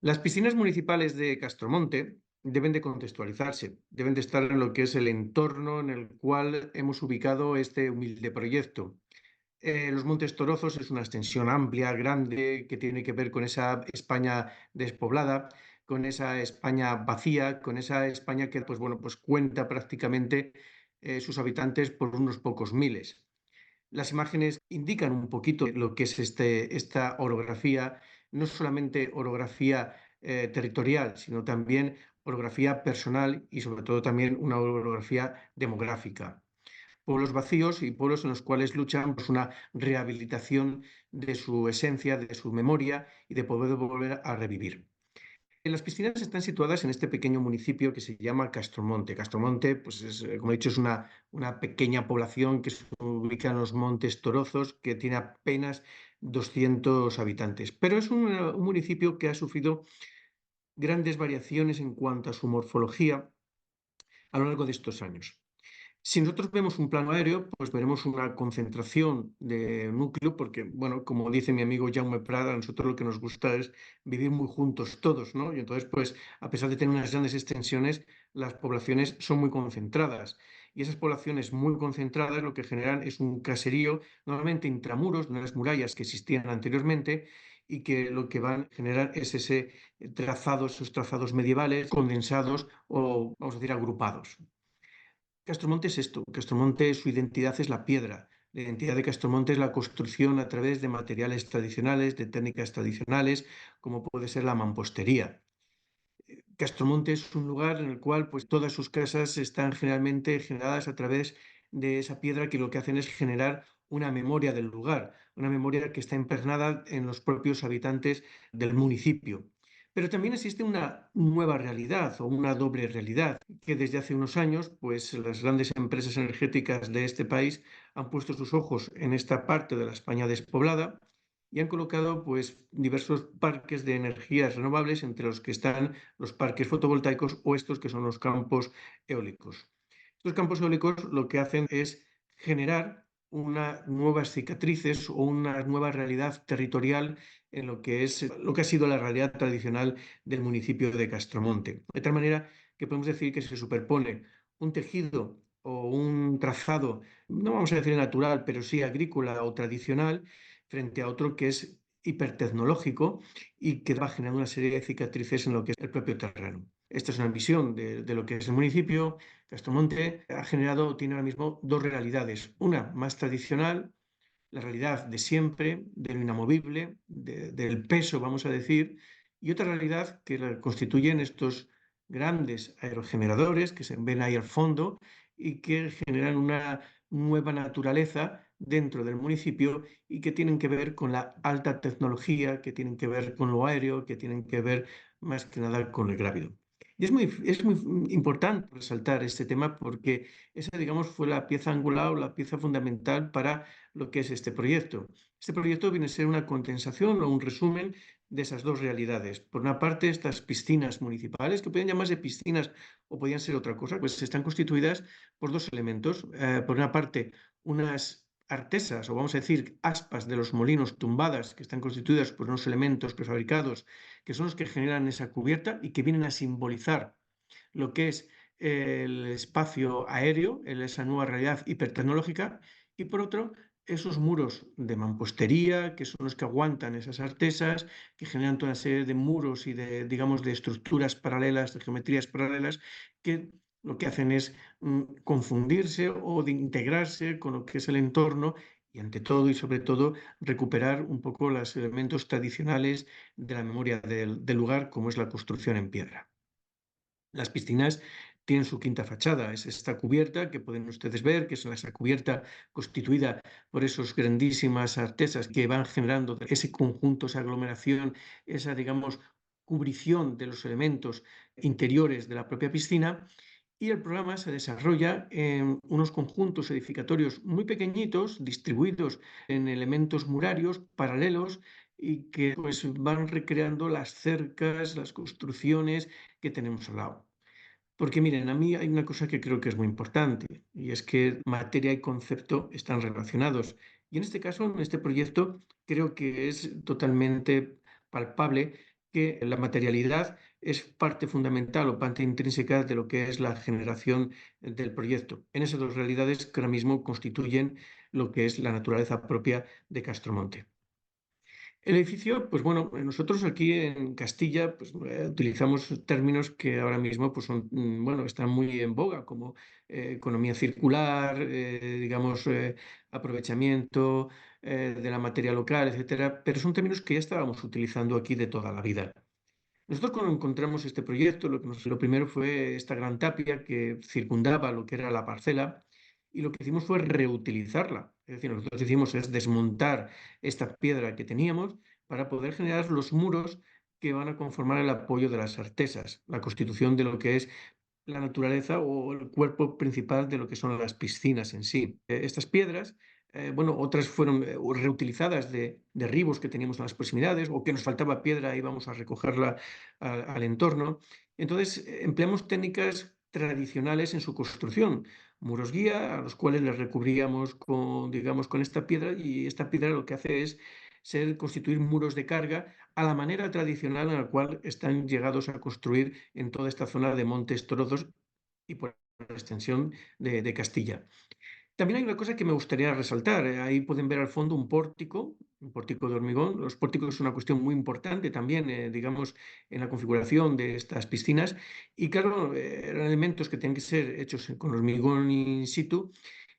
Las piscinas municipales de Castromonte deben de contextualizarse, deben de estar en lo que es el entorno en el cual hemos ubicado este humilde proyecto. Los Montes Torozos es una extensión amplia, grande, que tiene que ver con esa España despoblada, con esa España vacía, con esa España que, pues bueno, pues cuenta prácticamente sus habitantes por unos pocos miles. Las imágenes indican un poquito lo que es esta orografía, no solamente orografía territorial, sino también orografía personal y sobre todo también una orografía demográfica. Pueblos vacíos y pueblos en los cuales luchan por una rehabilitación de su esencia, de su memoria y de poder volver a revivir. Las piscinas están situadas en este pequeño municipio que se llama Castromonte. Castromonte, pues es, como he dicho, es una pequeña población que se ubica en los Montes Torozos, que tiene apenas 200 habitantes. Pero es un municipio que ha sufrido grandes variaciones en cuanto a su morfología a lo largo de estos años. Si nosotros vemos un plano aéreo, pues veremos una concentración de núcleo, porque, bueno, como dice mi amigo Jaume Prada, a nosotros lo que nos gusta es vivir muy juntos todos, ¿no? Y entonces, pues, a pesar de tener unas grandes extensiones, las poblaciones son muy concentradas. Y esas poblaciones muy concentradas lo que generan es un caserío, normalmente intramuros, de unas murallas que existían anteriormente, y que lo que van a generar es ese trazado, esos trazados medievales condensados o, vamos a decir, agrupados. Castromonte es esto. Castromonte, su identidad es la piedra. La identidad de Castromonte es la construcción a través de materiales tradicionales, de técnicas tradicionales, como puede ser la mampostería. Castromonte es un lugar en el cual pues, todas sus casas están generalmente generadas a través de esa piedra que lo que hacen es generar una memoria del lugar, una memoria que está impregnada en los propios habitantes del municipio. Pero también existe una nueva realidad o una doble realidad, que desde hace unos años, pues las grandes empresas energéticas de este país han puesto sus ojos en esta parte de la España despoblada y han colocado pues diversos parques de energías renovables, entre los que están los parques fotovoltaicos o estos que son los campos eólicos. Estos campos eólicos lo que hacen es generar unas nuevas cicatrices o una nueva realidad territorial en lo que es lo que ha sido la realidad tradicional del municipio de Castromonte. De tal manera que podemos decir que se superpone un tejido o un trazado, no vamos a decir natural, pero sí agrícola o tradicional, frente a otro que es hipertecnológico y que va generando una serie de cicatrices en lo que es el propio terreno. Esta es una visión de lo que es el municipio. Castromonte ha generado, tiene ahora mismo dos realidades. Una más tradicional, la realidad de siempre, de lo inamovible, del peso, vamos a decir, y otra realidad que la constituyen estos grandes aerogeneradores que se ven ahí al fondo y que generan una nueva naturaleza dentro del municipio y que tienen que ver con la alta tecnología, que tienen que ver con lo aéreo, que tienen que ver más que nada con el grávido. Y es muy importante resaltar este tema porque esa, digamos, fue la pieza angular o la pieza fundamental para lo que es este proyecto. Este proyecto viene a ser una condensación o un resumen de esas dos realidades. Por una parte, estas piscinas municipales, que podían llamarse piscinas o podían ser otra cosa, pues están constituidas por dos elementos. Por una parte, unas artesas, o vamos a decir aspas de los molinos tumbadas, que están constituidas por unos elementos prefabricados, que son los que generan esa cubierta y que vienen a simbolizar lo que es el espacio aéreo, en esa nueva realidad hipertecnológica, y por otro, esos muros de mampostería, que son los que aguantan esas artesas, que generan toda una serie de muros y de, digamos, de estructuras paralelas, de geometrías paralelas, que lo que hacen es confundirse o de integrarse con lo que es el entorno y ante todo y sobre todo recuperar un poco los elementos tradicionales de la memoria del lugar, como es la construcción en piedra. Las piscinas tienen su quinta fachada, es esta cubierta que pueden ustedes ver, que es esa cubierta constituida por esos grandísimas artesas que van generando ese conjunto, esa aglomeración, esa, digamos, cubrición de los elementos interiores de la propia piscina. Y el programa se desarrolla en unos conjuntos edificatorios muy pequeñitos, distribuidos en elementos murarios paralelos y que pues, van recreando las cercas, las construcciones que tenemos al lado. Porque miren, a mí hay una cosa que creo que es muy importante y es que materia y concepto están relacionados. Y en este caso, en este proyecto, creo que es totalmente palpable que la materialidad es parte fundamental o parte intrínseca de lo que es la generación del proyecto, en esas dos realidades que ahora mismo constituyen lo que es la naturaleza propia de Castromonte. El edificio, pues bueno, nosotros aquí en Castilla pues, utilizamos términos que ahora mismo pues son, bueno, están muy en boga, como economía circular, digamos, aprovechamiento de la materia local, etcétera, pero son términos que ya estábamos utilizando aquí de toda la vida. Nosotros cuando encontramos este proyecto, lo primero fue esta gran tapia que circundaba lo que era la parcela y lo que hicimos fue reutilizarla. Es decir, nosotros hicimos es desmontar esta piedra que teníamos para poder generar los muros que van a conformar el apoyo de las artesas, la constitución de lo que es la naturaleza o el cuerpo principal de lo que son las piscinas en sí. Estas piedras, bueno, otras fueron reutilizadas de derribos que teníamos en las proximidades o que nos faltaba piedra y íbamos a recogerla al entorno. Entonces, empleamos técnicas tradicionales en su construcción, muros guía a los cuales les recubríamos con, digamos, con esta piedra y esta piedra lo que hace es constituir muros de carga a la manera tradicional en la cual están llegados a construir en toda esta zona de Montes Torozos y por extensión de Castilla. También hay una cosa que me gustaría resaltar. Ahí pueden ver al fondo un pórtico de hormigón. Los pórticos es una cuestión muy importante también, digamos, en la configuración de estas piscinas. Y claro, eran elementos que tenían que ser hechos con hormigón in situ.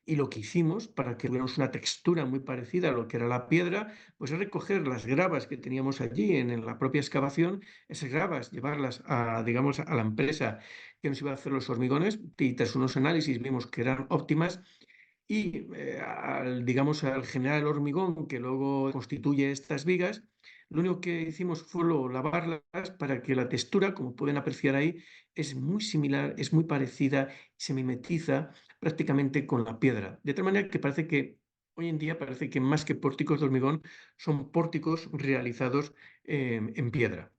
Y lo que hicimos para que tuviéramos una textura muy parecida a lo que era la piedra, pues es recoger las gravas que teníamos allí en la propia excavación, esas gravas, llevarlas a, digamos, a la empresa que nos iba a hacer los hormigones y tras unos análisis vimos que eran óptimas y digamos, al generar el hormigón que luego constituye estas vigas, lo único que hicimos fue lavarlas para que la textura, como pueden apreciar ahí, es muy similar, es muy parecida, se mimetiza prácticamente con la piedra. De tal manera que parece que hoy en día parece que más que pórticos de hormigón son pórticos realizados en piedra.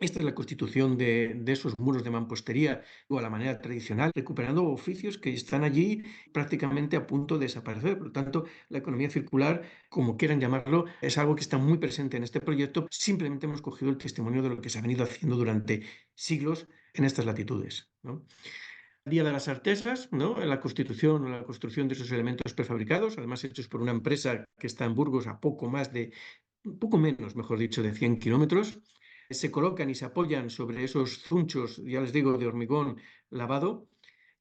Esta es la constitución de esos muros de mampostería o a la manera tradicional, recuperando oficios que están allí prácticamente a punto de desaparecer. Por lo tanto, la economía circular, como quieran llamarlo, es algo que está muy presente en este proyecto. Simplemente hemos cogido el testimonio de lo que se ha venido haciendo durante siglos en estas latitudes, ¿no? Día de las Artesas, ¿no? La constitución o la construcción de esos elementos prefabricados, además hechos por una empresa que está en Burgos a un poco menos, mejor dicho, de 100 kilómetros, se colocan y se apoyan sobre esos zunchos, ya les digo, de hormigón lavado.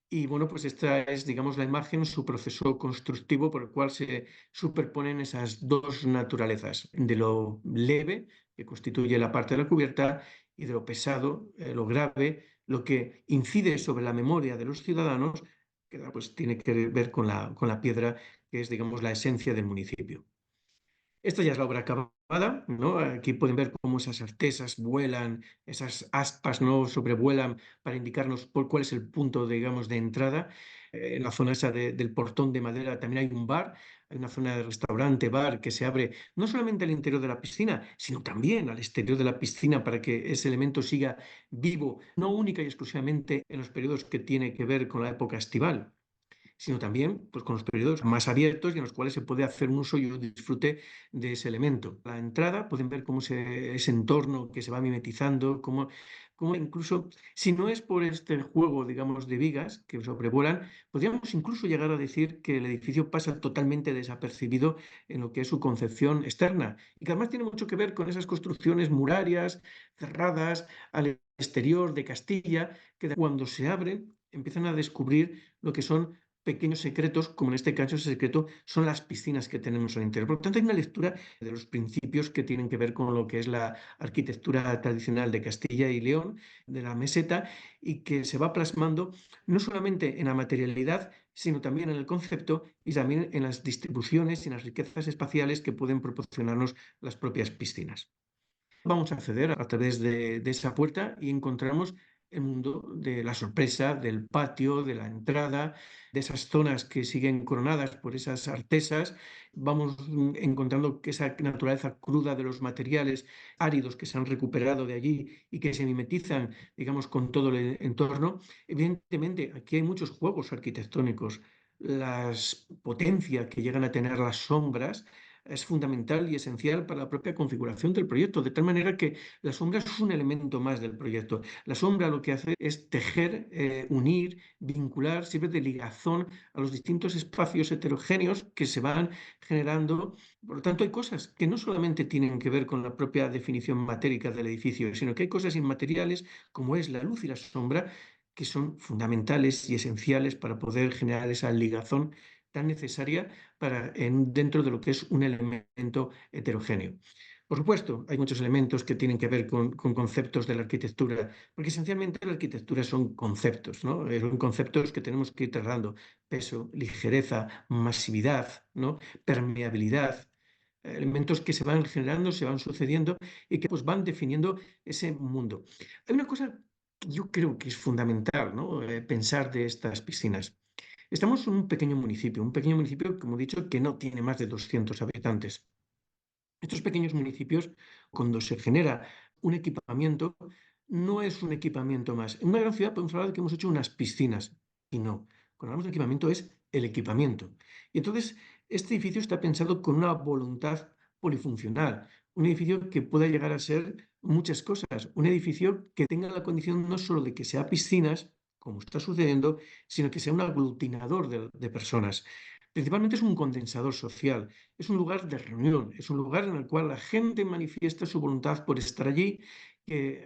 Y bueno, pues esta es, digamos, la imagen, su proceso constructivo por el cual se superponen esas dos naturalezas, de lo leve, que constituye la parte de la cubierta, y de lo pesado, lo grave, lo que incide sobre la memoria de los ciudadanos, que pues tiene que ver con la piedra, que es, digamos, la esencia del municipio. Esta ya es la obra acabada, ¿no? Aquí pueden ver cómo esas artesas vuelan, esas aspas, ¿no? Sobrevuelan para indicarnos cuál es el punto, digamos, de entrada. En la zona esa del portón de madera también hay un bar, hay una zona de restaurante, bar, que se abre no solamente al interior de la piscina, sino también al exterior de la piscina para que ese elemento siga vivo, no única y exclusivamente en los periodos que tiene que ver con la época estival, sino también pues, con los periodos más abiertos y en los cuales se puede hacer un uso y un disfrute de ese elemento. A la entrada pueden ver cómo ese entorno que se va mimetizando, cómo incluso, si no es por este juego, digamos, de vigas que sobrevuelan, podríamos incluso llegar a decir que el edificio pasa totalmente desapercibido en lo que es su concepción externa y que además tiene mucho que ver con esas construcciones murarias, cerradas, al exterior de Castilla, que cuando se abren empiezan a descubrir lo que son pequeños secretos, como en este caso ese secreto son las piscinas que tenemos al interior. Por lo tanto, hay una lectura de los principios que tienen que ver con lo que es la arquitectura tradicional de Castilla y León, de la meseta, y que se va plasmando no solamente en la materialidad, sino también en el concepto y también en las distribuciones y en las riquezas espaciales que pueden proporcionarnos las propias piscinas. Vamos a acceder a través de esa puerta y encontramos el mundo de la sorpresa, del patio, de la entrada, de esas zonas que siguen coronadas por esas artesas. Vamos encontrando que esa naturaleza cruda de los materiales áridos que se han recuperado de allí y que se mimetizan, digamos, con todo el entorno. Evidentemente, aquí hay muchos juegos arquitectónicos. Las potencias que llegan a tener las sombras es fundamental y esencial para la propia configuración del proyecto, de tal manera que la sombra es un elemento más del proyecto. La sombra lo que hace es tejer, unir, vincular, sirve de ligazón a los distintos espacios heterogéneos que se van generando. Por lo tanto, hay cosas que no solamente tienen que ver con la propia definición matérica del edificio, sino que hay cosas inmateriales como es la luz y la sombra que son fundamentales y esenciales para poder generar esa ligazón tan necesaria dentro de lo que es un elemento heterogéneo. Por supuesto, hay muchos elementos que tienen que ver con conceptos de la arquitectura, porque esencialmente la arquitectura son conceptos, ¿no? Son conceptos que tenemos que ir tratando: peso, ligereza, masividad, ¿no? Permeabilidad, elementos que se van generando, se van sucediendo y que pues, van definiendo ese mundo. Hay una cosa que yo creo que es fundamental, ¿no? Pensar de estas piscinas. Estamos en un pequeño municipio, como he dicho, que no tiene más de 200 habitantes. Estos pequeños municipios, cuando se genera un equipamiento, no es un equipamiento más. En una gran ciudad podemos hablar de que hemos hecho unas piscinas, y no. Cuando hablamos de equipamiento es el equipamiento. Y entonces, este edificio está pensado con una voluntad polifuncional, un edificio que pueda llegar a ser muchas cosas, un edificio que tenga la condición no solo de que sea piscinas, como está sucediendo, sino que sea un aglutinador de personas. Principalmente es un condensador social, es un lugar de reunión, es un lugar en el cual la gente manifiesta su voluntad por estar allí,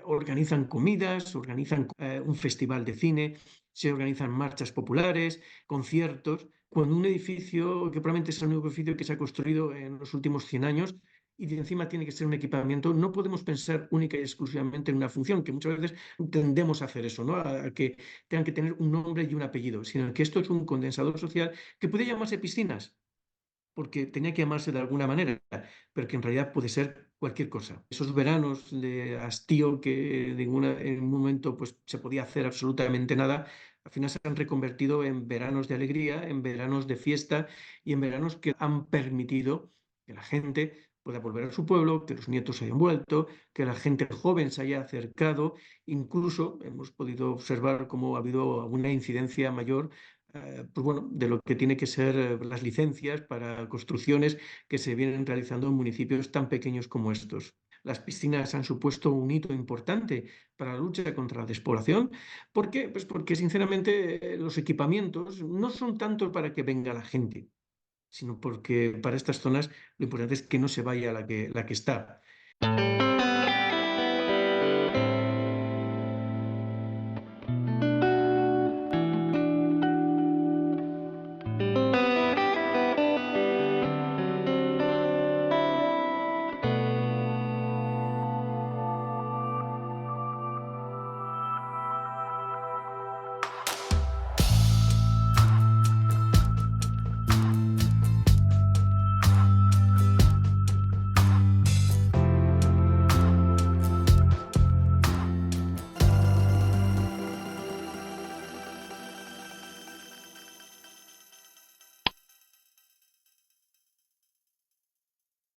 organizan comidas, organizan un festival de cine, se organizan marchas populares, conciertos. Cuando un edificio, que probablemente es el único edificio que se ha construido en los últimos 100 años, y de encima tiene que ser un equipamiento, no podemos pensar única y exclusivamente en una función, que muchas veces tendemos a hacer eso, ¿no? A que tengan que tener un nombre y un apellido, sino que esto es un condensador social que puede llamarse piscinas, porque tenía que llamarse de alguna manera, pero que en realidad puede ser cualquier cosa. Esos veranos de hastío que en un momento pues, se podía hacer absolutamente nada, al final se han reconvertido en veranos de alegría, en veranos de fiesta y en veranos que han permitido que la gente pueda volver a su pueblo, que los nietos se hayan vuelto, que la gente joven se haya acercado. Incluso hemos podido observar cómo ha habido alguna incidencia mayor, pues bueno, de lo que tiene que ser las licencias para construcciones que se vienen realizando en municipios tan pequeños como estos. Las piscinas han supuesto un hito importante para la lucha contra la despoblación. ¿Por qué? Pues porque sinceramente los equipamientos no son tanto para que venga la gente, sino porque para estas zonas lo importante es que no se vaya la que está.